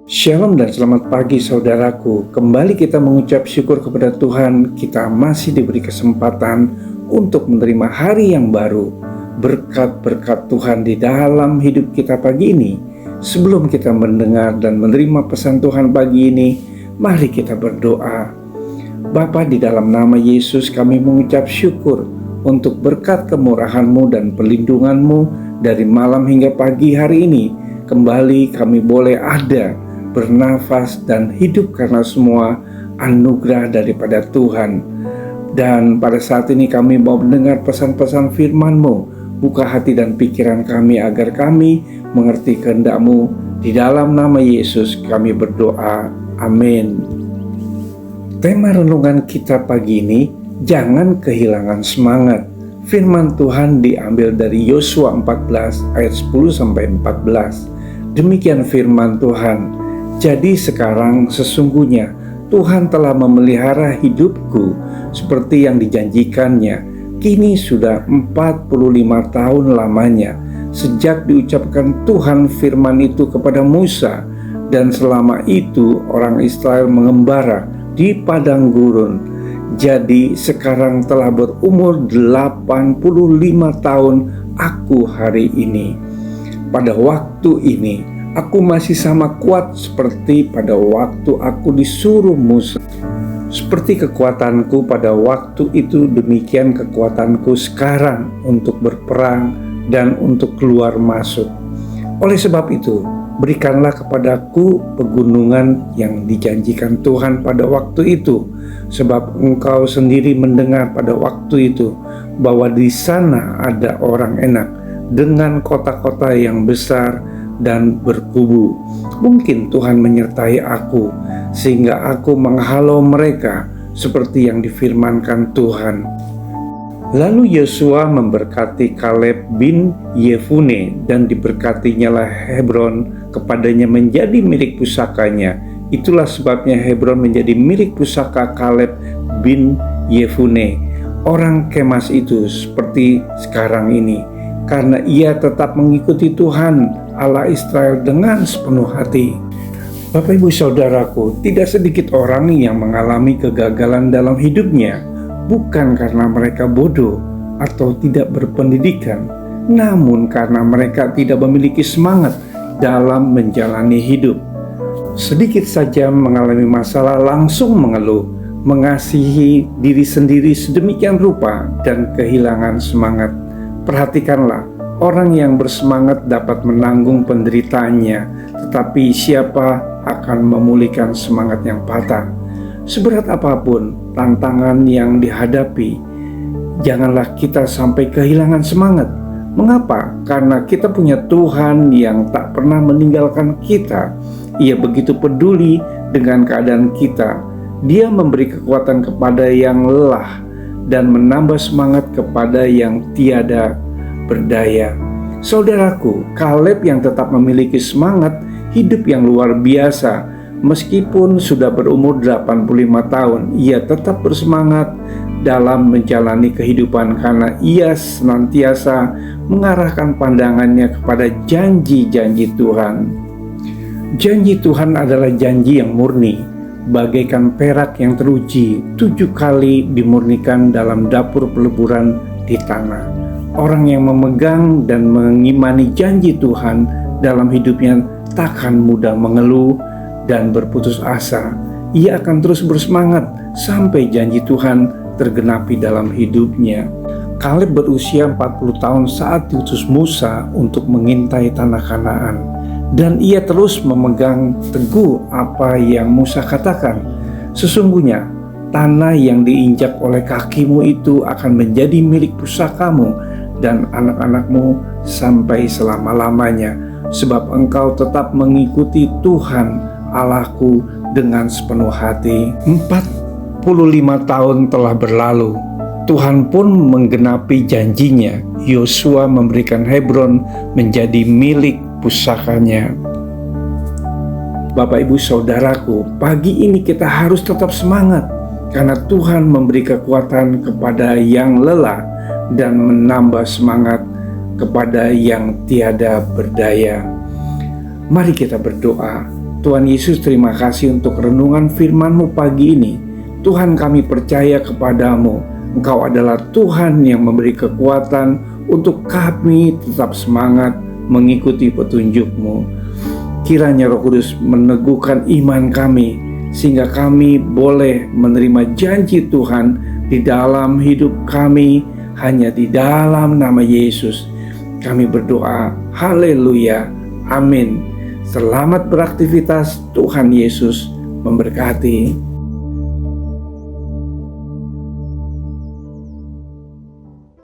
Shalom dan selamat pagi saudaraku. Kembali kita mengucap syukur kepada Tuhan. Kita masih diberi kesempatan untuk menerima hari yang baru. Berkat-berkat Tuhan di dalam hidup kita pagi ini. Sebelum kita mendengar dan menerima pesan Tuhan pagi ini, mari kita berdoa. Bapa, di dalam nama Yesus kami mengucap syukur untuk berkat kemurahan-Mu dan perlindungan-Mu dari malam hingga pagi hari ini. Kembali kami boleh ada, bernafas dan hidup karena semua anugerah daripada Tuhan. Dan pada saat ini kami mau mendengar pesan-pesan firman-Mu. Buka hati dan pikiran kami agar kami mengerti kehendak-Mu. Di dalam nama Yesus kami berdoa. Amin. Tema renungan kita pagi ini, jangan kehilangan semangat. Firman Tuhan diambil dari Yosua 14 ayat 10-14. Demikian firman Tuhan. Jadi sekarang sesungguhnya Tuhan telah memelihara hidupku seperti yang dijanjikannya. Kini sudah 45 tahun lamanya sejak diucapkan Tuhan firman itu kepada Musa, dan selama itu orang Israel mengembara di padang gurun. Jadi sekarang telah berumur 85 tahun aku hari ini. Pada waktu ini aku masih sama kuat seperti pada waktu aku disuruh Musa. Seperti kekuatanku pada waktu itu, demikian kekuatanku sekarang untuk berperang dan untuk keluar masuk. Oleh sebab itu, berikanlah kepadaku pegunungan yang dijanjikan Tuhan pada waktu itu, sebab engkau sendiri mendengar pada waktu itu bahwa di sana ada orang enak dengan kota-kota yang besar dan berkubu. Mungkin Tuhan menyertai aku sehingga aku menghalau mereka seperti yang difirmankan Tuhan. Lalu Yosua memberkati Kaleb bin Yefune, dan diberkatinyalah Hebron kepadanya menjadi milik pusakanya. Itulah sebabnya Hebron menjadi milik pusaka Kaleb bin Yefune, orang Kemas itu, seperti sekarang ini, karena ia tetap mengikuti Tuhan Allah Israel dengan sepenuh hati. Bapak Ibu Saudaraku, tidak sedikit orang yang mengalami kegagalan dalam hidupnya, bukan karena mereka bodoh atau tidak berpendidikan, namun karena mereka tidak memiliki semangat dalam menjalani hidup. Sedikit saja mengalami masalah langsung mengeluh, mengasihi diri sendiri sedemikian rupa, dan kehilangan semangat. Perhatikanlah, orang yang bersemangat dapat menanggung penderitaannya, tetapi siapa akan memulihkan semangat yang patah? Seberat apapun tantangan yang dihadapi, janganlah kita sampai kehilangan semangat. Mengapa? Karena kita punya Tuhan yang tak pernah meninggalkan kita. Ia begitu peduli dengan keadaan kita. Dia memberi kekuatan kepada yang lelah dan menambah semangat kepada yang tiada berdaya. Saudaraku, Kaleb yang tetap memiliki semangat hidup yang luar biasa. Meskipun sudah berumur 85 tahun, ia tetap bersemangat dalam menjalani kehidupan karena ia senantiasa mengarahkan pandangannya kepada janji-janji Tuhan. Janji Tuhan adalah janji yang murni, bagaikan perak yang teruji 7 kali dimurnikan dalam dapur peleburan di tanah. Orang yang memegang dan mengimani janji Tuhan dalam hidupnya takkan mudah mengeluh dan berputus asa. Ia akan terus bersemangat sampai janji Tuhan tergenapi dalam hidupnya. Kaleb berusia 40 tahun saat diutus Musa untuk mengintai tanah Kanaan, dan ia terus memegang teguh apa yang Musa katakan. Sesungguhnya tanah yang diinjak oleh kakimu itu akan menjadi milik pusakamu dan anak-anakmu sampai selama-lamanya, sebab engkau tetap mengikuti Tuhan Allahku dengan sepenuh hati. 45 tahun telah berlalu. Tuhan pun menggenapi janjinya. Yosua memberikan Hebron menjadi milik pusakanya. Bapak Ibu Saudaraku, pagi ini kita harus tetap semangat karena Tuhan memberi kekuatan kepada yang lelah dan menambah semangat kepada yang tiada berdaya. Mari kita berdoa. Tuhan Yesus, terima kasih untuk renungan firman-Mu pagi ini. Tuhan, kami percaya kepadamu. Engkau adalah Tuhan yang memberi kekuatan untuk kami tetap semangat mengikuti petunjuk-Mu. Kiranya Roh Kudus meneguhkan iman kami, sehingga kami boleh menerima janji Tuhan di dalam hidup kami, hanya di dalam nama Yesus. Kami berdoa, haleluya, amin. Selamat beraktivitas, Tuhan Yesus memberkati.